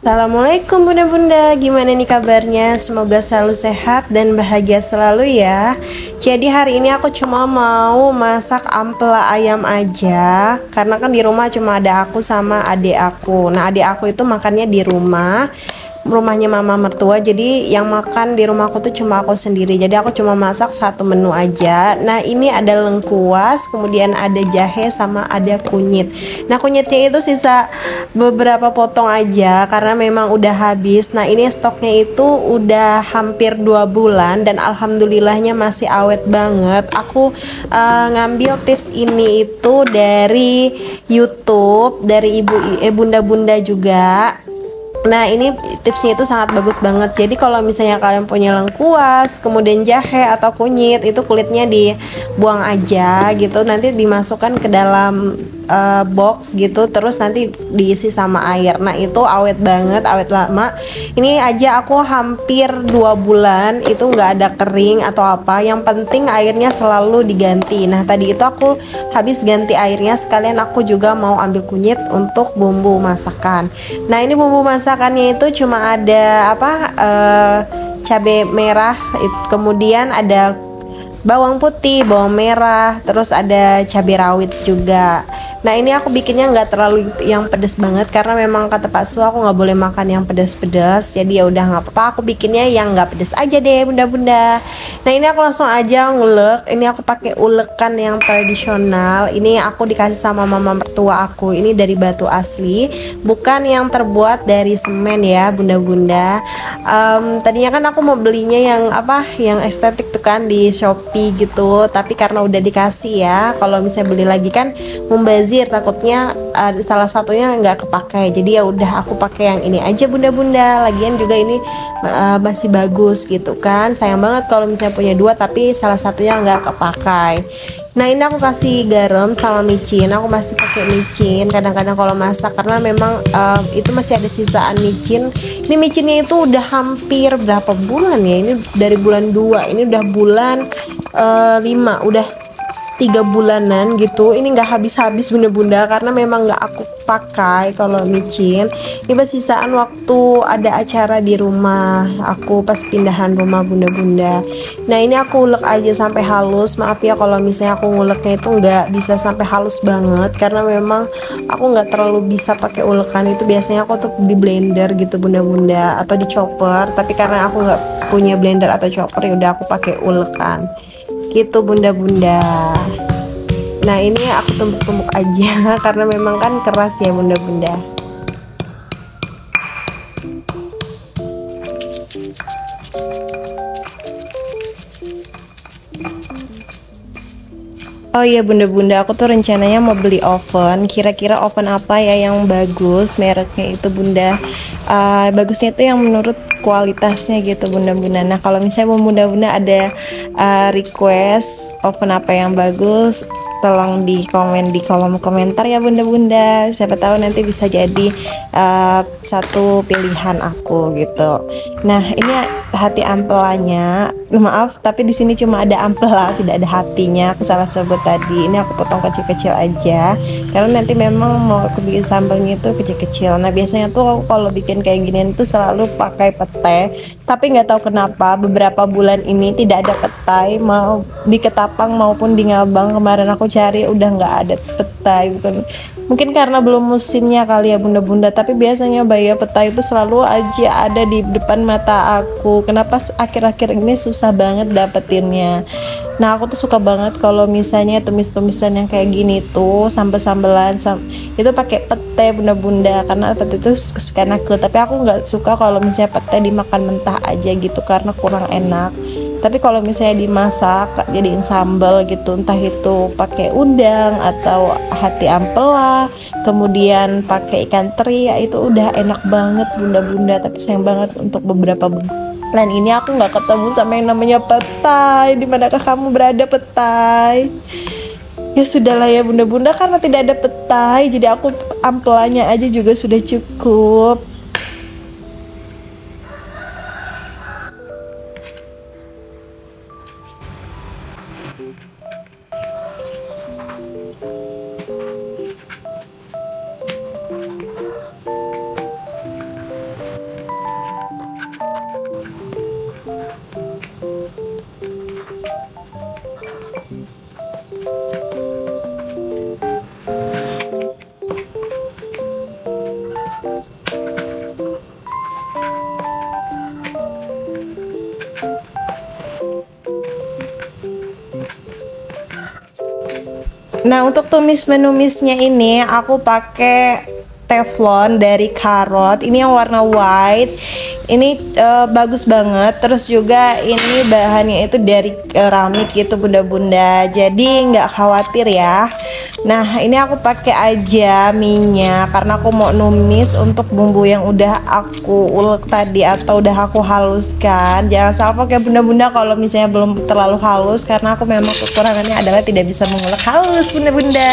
Assalamualaikum bunda-bunda, gimana nih kabarnya? Semoga selalu sehat dan bahagia selalu ya. Jadi hari ini aku cuma mau masak ampela ayam aja, karena kan di rumah cuma ada aku sama adik aku. Nah adik aku itu makannya di rumahnya mama mertua, jadi yang makan di rumahku tuh cuma aku sendiri, jadi aku cuma masak satu menu aja. Nah ini ada lengkuas, kemudian ada jahe sama ada kunyit. Nah kunyitnya itu sisa beberapa potong aja karena memang udah habis. Nah ini stoknya itu udah hampir 2 bulan dan alhamdulillahnya masih awet banget. Aku ngambil tips ini itu dari YouTube, dari bunda-bunda juga. Nah ini tipsnya itu sangat bagus banget. Jadi kalau misalnya kalian punya lengkuas, kemudian jahe atau kunyit, itu kulitnya dibuang aja gitu. Nanti dimasukkan ke dalam box gitu, terus nanti diisi sama air. Nah itu awet banget, awet lama. Ini aja aku hampir 2 bulan itu nggak ada kering atau apa. Yang penting airnya selalu diganti. Nah tadi itu aku habis ganti airnya, sekalian aku juga mau ambil kunyit untuk bumbu masakan. Nah ini bumbu masakannya itu cuma ada cabai merah, kemudian ada bawang putih, bawang merah, terus ada cabai rawit juga. Nah ini aku bikinnya nggak terlalu yang pedes banget karena memang kata Pak Su aku nggak boleh makan yang pedas-pedas. Jadi ya udah nggak apa-apa, aku bikinnya yang nggak pedes aja deh bunda-bunda. Nah ini aku langsung aja ngulek. Ini aku pakai ulekan yang tradisional. Ini aku dikasih sama mama mertua aku. Ini dari batu asli, bukan yang terbuat dari semen ya bunda-bunda. Tadinya kan aku mau belinya yang estetik tuh kan di Shopee gitu, tapi karena udah dikasih ya, kalau misalnya beli lagi kan membazir, takutnya salah satunya nggak kepakai. Jadi ya udah aku pakai yang ini aja bunda-bunda. Lagian juga ini masih bagus gitu kan. Sayang banget kalau misalnya punya dua tapi salah satunya nggak kepakai. Nah ini aku kasih garam sama micin. Aku masih pakai micin kadang-kadang kalau masak karena memang itu masih ada sisaan micin. Ini micinnya itu udah hampir berapa bulan ya? Ini dari bulan 2, ini udah bulan 5, udah 3 bulanan gitu. Ini nggak habis-habis bunda-bunda karena memang nggak aku pakai kalau micin. Ini pas sisaan waktu ada acara di rumah aku pas pindahan rumah bunda-bunda. Nah ini aku ulek aja sampai halus. Maaf ya kalau misalnya aku nguleknya itu nggak bisa sampai halus banget karena memang aku nggak terlalu bisa pakai ulekan. Itu biasanya aku tuh di blender gitu bunda-bunda atau di chopper, tapi karena aku nggak punya blender atau chopper ya udah aku pakai ulekan gitu bunda-bunda. Nah ini aku tumbuk-tumbuk aja karena memang kan keras ya bunda-bunda. Oh iya bunda-bunda, aku tuh rencananya mau beli oven. Kira-kira oven apa ya yang bagus mereknya itu bunda? Bagusnya itu yang menurut kualitasnya gitu bunda-bunda. Nah kalau misalnya bunda-bunda ada request oven apa yang bagus, tolong di komen di kolom komentar ya bunda-bunda. Siapa tahu nanti bisa jadi satu pilihan aku gitu. Nah ini hati ampelanya, maaf tapi di sini cuma ada ampela, tidak ada hatinya. Aku salah sebut tadi. Ini aku potong kecil-kecil aja karena nanti memang mau aku bikin sambalnya itu kecil-kecil. Nah biasanya tuh aku kalau bikin kayak ginian tuh selalu pakai pete, tapi nggak tahu kenapa beberapa bulan ini tidak ada petai, mau di Ketapang maupun di Ngabang kemarin aku cari udah nggak ada petai. Mungkin karena belum musimnya kali ya bunda-bunda, tapi biasanya bayam petai itu selalu aja ada di depan mata aku. Kenapa akhir-akhir ini susah banget dapetinnya. Nah aku tuh suka banget kalau misalnya tumis-tumisan yang kayak gini tuh, sambal-sambalan itu pakai pete bunda-bunda, karena pete itu kesukaan aku. Tapi aku nggak suka kalau misalnya pete dimakan mentah aja gitu karena kurang enak. Tapi kalau misalnya dimasak jadiin sambal gitu, entah itu pakai udang atau hati ampela, kemudian pakai ikan teri, ya itu udah enak banget bunda-bunda. Tapi sayang banget untuk beberapa bulan ini aku nggak ketemu sama yang namanya petai. Di manakah kamu berada petai? Ya sudahlah ya bunda-bunda, karena tidak ada petai jadi aku ampelanya aja juga sudah cukup. Nah, untuk tumis menumisnya ini aku pakai teflon dari Karot. Ini yang warna white. Ini bagus banget. Terus juga ini bahannya itu dari keramik gitu bunda-bunda. Jadi nggak khawatir ya. Nah, ini aku pakai aja minyak karena aku mau numis untuk bumbu yang udah aku ulek tadi atau udah aku haluskan. Jangan salah pakai bunda-bunda kalau misalnya belum terlalu halus, karena aku memang kekurangannya adalah tidak bisa mengulek halus bunda-bunda.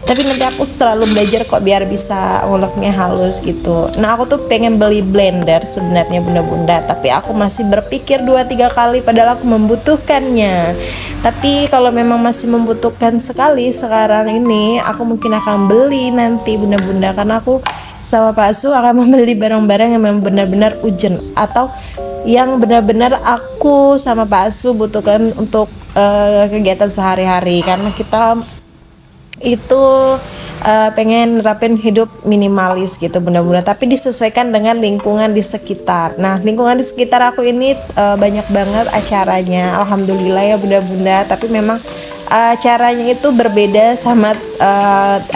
Tapi nanti aku selalu belajar kok biar bisa nguleknya halus gitu. Nah, aku tuh pengen beli blender sebenarnya bunda-bunda, tapi aku masih berpikir 2-3 kali padahal aku membutuhkannya. Tapi kalau memang masih membutuhkan sekali sekarang ini, aku mungkin akan beli nanti bunda-bunda, karena aku sama Pak Su akan membeli barang-barang yang memang benar-benar urgent atau yang benar-benar aku sama Pak Su butuhkan untuk kegiatan sehari-hari, karena kita itu pengen nerapin hidup minimalis gitu bunda-bunda, tapi disesuaikan dengan lingkungan di sekitar. Nah, lingkungan di sekitar aku ini banyak banget acaranya, alhamdulillah ya bunda-bunda, tapi memang acaranya itu berbeda sama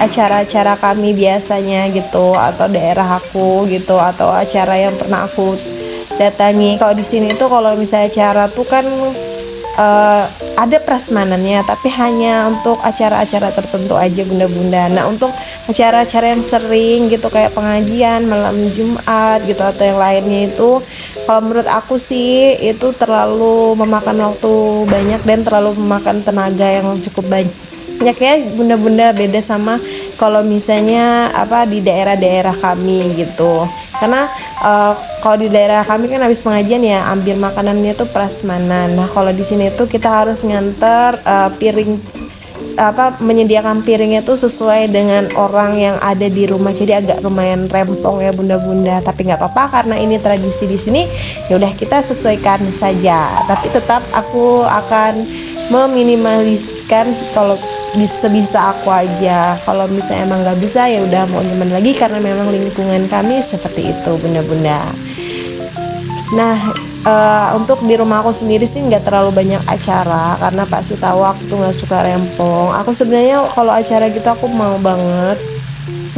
acara-acara kami biasanya gitu, atau daerah aku gitu, atau acara yang pernah aku datangi. Kalau di sini tuh kalau misalnya acara tuh kan ada prasmanannya, tapi hanya untuk acara-acara tertentu aja bunda-bunda. Nah, untuk acara-acara yang sering gitu kayak pengajian malam Jumat gitu atau yang lainnya itu, kalau menurut aku sih itu terlalu memakan waktu banyak dan terlalu memakan tenaga yang cukup banyak ya bunda-bunda. Beda sama kalau misalnya di daerah-daerah kami gitu, karena kalau di daerah kami kan habis pengajian ya ambil makanannya tuh prasmanan. Nah, kalau di sini tuh kita harus nganter piring, menyediakan piringnya tuh sesuai dengan orang yang ada di rumah, jadi agak lumayan rempong ya bunda-bunda. Tapi nggak apa-apa karena ini tradisi di sini, ya udah kita sesuaikan saja. Tapi tetap aku akan meminimaliskan kalau bisa aku aja. Kalau misalnya emang nggak bisa ya udah mau gimana lagi, karena memang lingkungan kami seperti itu bunda-bunda. Nah, untuk di rumah aku sendiri sih nggak terlalu banyak acara karena Pak Su tahu aku tuh nggak suka rempong. Aku sebenarnya kalau acara gitu aku mau banget,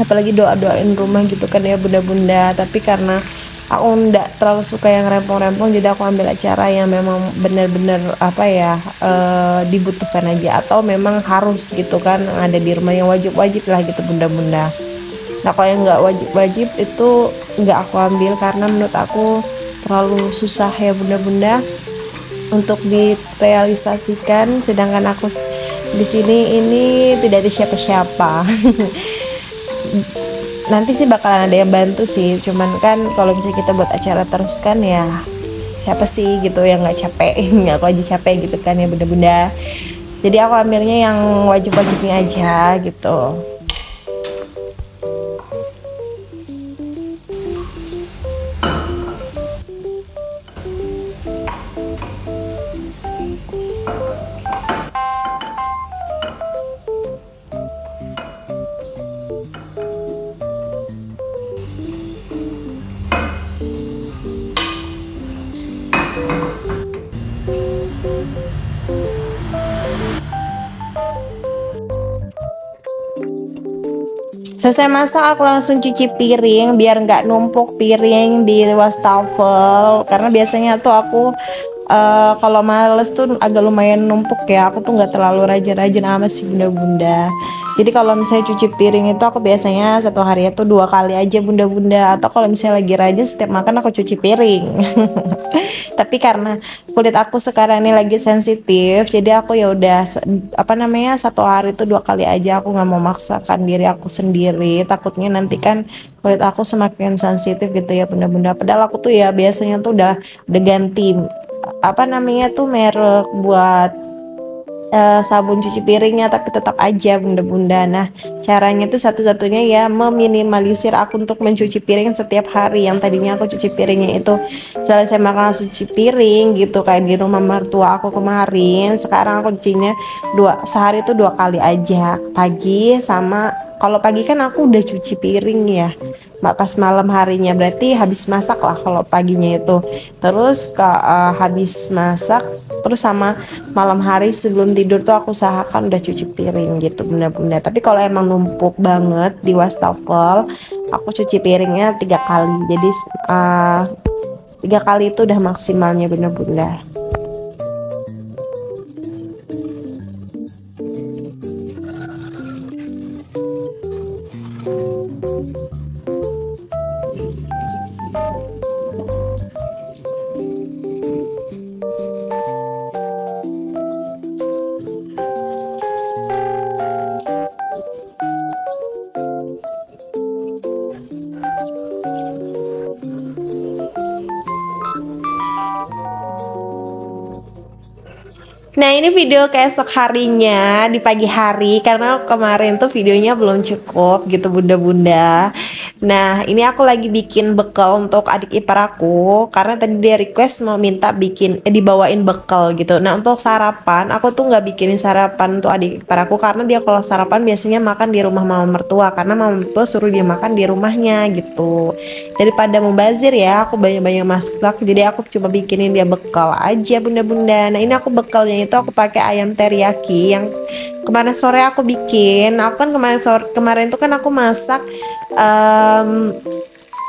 apalagi doa-doain rumah gitu kan ya bunda-bunda. Tapi karena aku nggak terlalu suka yang rempong-rempong, jadi aku ambil acara yang memang benar-benar dibutuhkan aja, atau memang harus gitu kan ada di rumah, yang wajib-wajib lah gitu bunda-bunda. Nah, kalau yang nggak wajib-wajib itu nggak aku ambil karena menurut aku terlalu susah ya bunda-bunda untuk direalisasikan, sedangkan aku di sini ini tidak ada siapa-siapa. Nanti sih bakalan ada yang bantu sih, cuman kan kalau misalnya kita buat acara terus kan ya siapa sih gitu yang nggak capek. Nggak, aku aja capek gitu kan ya bunda-bunda. Jadi aku ambilnya yang wajib-wajibnya aja gitu. Selesai masak aku langsung cuci piring biar nggak numpuk piring di wastafel, karena biasanya tuh aku kalau males tuh agak lumayan numpuk ya. Aku tuh nggak terlalu rajin-rajin amat sih bunda-bunda. Jadi kalau misalnya cuci piring itu aku biasanya satu hari itu 2 kali aja bunda-bunda, atau kalau misalnya lagi rajin setiap makan aku cuci piring. Tapi karena kulit aku sekarang ini lagi sensitif, jadi aku ya udah satu hari itu 2 kali aja. Aku nggak mau maksakan diri aku sendiri, takutnya nanti kan kulit aku semakin sensitif gitu ya bunda-bunda. Padahal aku tuh ya biasanya tuh udah ganti merek buat sabun cuci piringnya, tapi tetap aja bunda-bunda. Nah, caranya tuh satu-satunya ya meminimalisir aku untuk mencuci piring setiap hari. Yang tadinya aku cuci piringnya itu selesai makan langsung cuci piring gitu kayak di rumah mertua aku kemarin, sekarang aku cucinya sehari itu 2 kali aja, pagi sama kalau pagi kan aku udah cuci piring ya pas malam harinya, berarti habis masak lah kalau paginya itu. Terus habis masak Terus sama malam hari sebelum tidur tuh aku usahakan udah cuci piring gitu bunda-bunda. Tapi kalau emang numpuk banget di wastafel, aku cuci piringnya 3 kali. Jadi 3 kali itu udah maksimalnya bunda-bunda. Nah ini video keesok harinya di pagi hari karena kemarin tuh videonya belum cukup gitu bunda-bunda. Nah ini aku lagi bikin bekal untuk adik ipar aku karena tadi dia request mau minta dibawain bekal gitu. Nah untuk sarapan aku tuh nggak bikinin sarapan untuk adik ipar aku karena dia kalau sarapan biasanya makan di rumah mama mertua karena mama mertua suruh dia makan di rumahnya gitu. Daripada mubazir ya aku banyak-banyak masak jadi aku cuma bikinin dia bekal aja bunda-bunda. Nah ini aku bekalnya itu aku pakai ayam teriyaki yang kemarin sore aku bikin. Aku kan kemarin tuh kan aku masak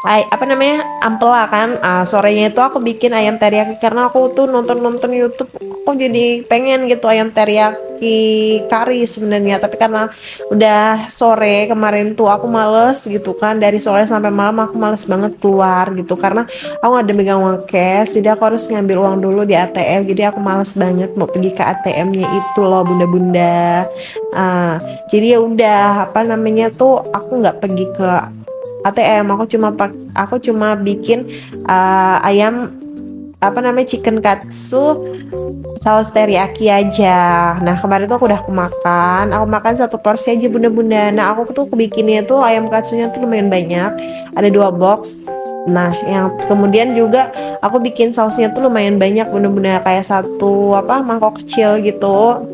apa namanya ampela kan. Sorenya itu aku bikin ayam teriyaki karena aku tuh nonton YouTube aku jadi pengen gitu ayam teriyaki kari sebenarnya, tapi karena udah sore kemarin tuh aku males gitu kan, dari sore sampai malam aku males banget keluar gitu karena aku gak ada megang uang cash, jadi aku harus ngambil uang dulu di ATM, jadi aku males banget mau pergi ke ATM-nya itu loh bunda-bunda. Jadi ya udah apa namanya tuh aku nggak pergi ke ATM, aku cuma bikin ayam apa namanya chicken katsu saus teriyaki aja. Nah kemarin tuh aku makan 1 porsi aja bunda-bunda. Nah aku tuh bikinnya tuh ayam katsunya tuh lumayan banyak, ada 2 box. Nah yang kemudian juga aku bikin sausnya tuh lumayan banyak bunda-bunda, kayak satu apa mangkok kecil gitu.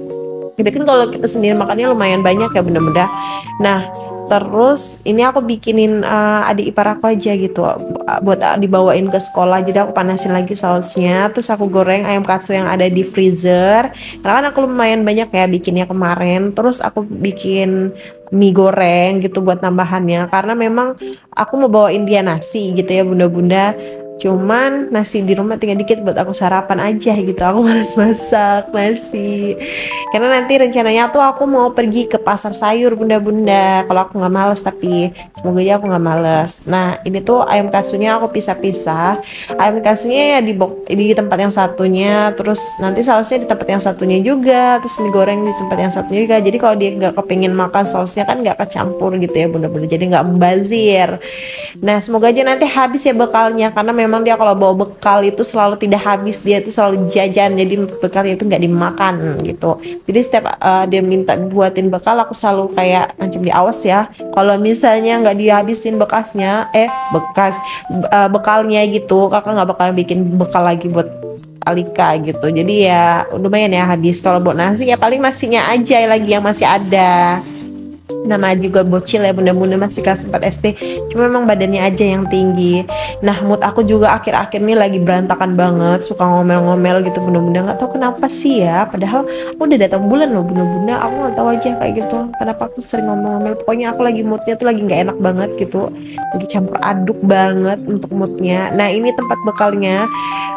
Jadi kan kalau kita sendiri makannya lumayan banyak ya bunda-bunda. Nah terus ini aku bikinin adik ipar aku aja gitu buat dibawain ke sekolah. Jadi aku panasin lagi sausnya, terus aku goreng ayam katsu yang ada di freezer karena kan aku lumayan banyak ya bikinnya kemarin. Terus aku bikin mie goreng gitu buat tambahannya karena memang aku mau bawain dia nasi gitu ya bunda-bunda, cuman nasi di rumah tinggal dikit buat aku sarapan aja gitu, aku males masak nasi karena nanti rencananya tuh aku mau pergi ke pasar sayur bunda-bunda kalau aku nggak males, tapi semoga aja aku nggak males. Nah ini tuh ayam kasunya aku pisah-pisah, ayam kasunya ya di tempat yang satunya, terus nanti sausnya di tempat yang satunya juga, terus mie goreng di tempat yang satunya juga, jadi kalau dia nggak kepingin makan sausnya kan nggak kecampur gitu ya bunda-bunda, jadi nggak membazir. Nah semoga aja nanti habis ya bekalnya karena memang dia kalau bawa bekal itu selalu tidak habis, dia itu selalu jajan, jadi bekalnya itu nggak dimakan gitu. Jadi setiap dia minta buatin bekal aku selalu kayak ancam di awas ya, kalau misalnya nggak dihabisin bekalnya gitu kakak nggak bakal bikin bekal lagi buat Alika gitu. Jadi ya lumayan ya habis. Kalau buat nasi ya paling nasinya aja lagi yang masih ada. Nama juga bocil ya bunda-bunda, masih kelas 4 SD, cuma memang badannya aja yang tinggi. Nah mood aku juga akhir-akhir ini lagi berantakan banget, suka ngomel-ngomel gitu bunda-bunda, nggak tahu kenapa sih ya, padahal aku udah datang bulan loh bunda-bunda, aku nggak tahu aja kayak gitu kenapa aku sering ngomel-ngomel. Pokoknya aku lagi moodnya tuh lagi nggak enak banget gitu, lagi campur aduk banget untuk moodnya. Nah ini tempat bekalnya.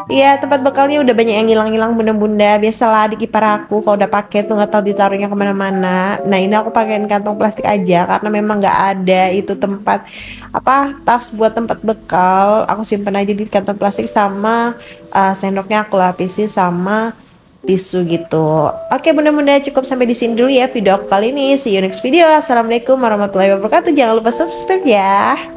Iya tempat bekalnya udah banyak yang hilang-hilang bunda-bunda. Biasalah adik ipar aku kalau udah pakai tuh nggak tahu ditaruhnya kemana-mana. Nah ini aku pakein kantong plastik aja karena memang nggak ada itu tempat apa tas buat tempat bekal. Aku simpen aja di kantong plastik sama sendoknya aku lapisi sama tisu gitu. Oke bunda-bunda cukup sampai di sini dulu ya video aku kali ini. See you next video. Assalamualaikum warahmatullahi wabarakatuh. Jangan lupa subscribe ya.